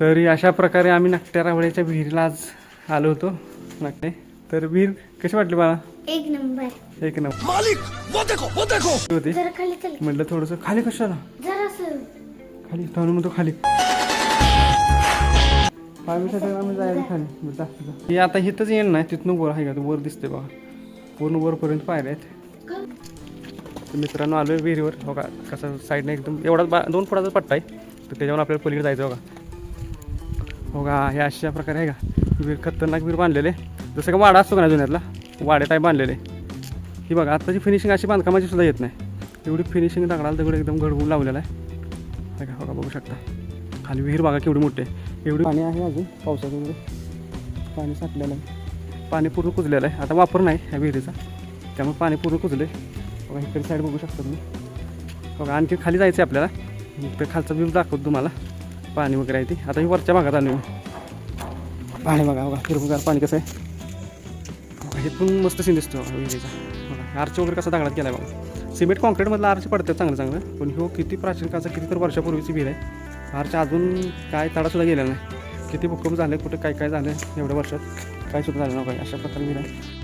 तरी अशा प्रकारे आम्ही नकट्या रावळ्याच्या विहिरीला आज आलो होतो नकटे. तर विहीर कशी वाटली मला? एक नंबर. एक नंबर मालिक वो देखो होती. जरा खाली चल. म्हटलं थोडंसं खाली कशाला जरा असं खाली थांबून म्हणतो खाली आम्ही जायचं खाली दाखवतो. हे आता इथंच येईल नाही तिथून वर आहे का वर दिसते बघा पूर्ण वरपर्यंत पायऱ्या आहेत. तर मित्रांनो आलो आहे विहिरीवर हो का कसं साईडने एकदम एवढा 2 फुटाचा पट्टा आहे तर त्याच्यावर आपल्याला पलीकडे जायचं बघा. हो का हे अशा प्रकारे आहे का विहीर खतरनाक विहीर बांधलेले जसं का वाडा असतो का नाही जुन्यातला वाड्या टाईप बांधलेले. ही बघा आत्ताची फिनिशिंग अशी बांधकामाची सुद्धा येत नाही एवढी फिनिशिंग दगडाला दगड एकदम घडवून लावलेला आहे का. हो का बघू शकता खाली विहीर बघा केवढी मोठी आहे एवढी पाणी आहे अजून पावसाचं वगैरे पाणी साठलेलं आहे पाणी पूर्ण कुजलेलं आहे आता वापर नाही ह्या विहिरीचा त्यामुळे पाणी पूर्ण कुजले. बघा इकडे साईड बघू शकता तुम्ही. बघा आणखी खाली जायचं आहे आपल्याला तर खालचा व्ह्यू दाखवतो तुम्हाला पाणी वगैरे आहे ती. आता ही वरच्या भागात आलो पाणी बघा बघा हिरवगार पाणी कसं आहे हे पण मस्त सीन दिसतो विहिरीचा. बघा आर्च वगैरे कसा दगडात केला आहे बघा सिमेंट कॉन्क्रीटमधला आर्च पडतं चांगलं पण हो किती प्राचीन काळचा किती तर वर्षापूर्वीची विहीर आहे. आर्च अजून काय तडासुद्धा गेलेला नाही किती भूकंप झाले कुठे काय काय झालं एवढ्या वर्षात काय सुद्धा झालं नाही. अशा प्रकारे विहीर आहे.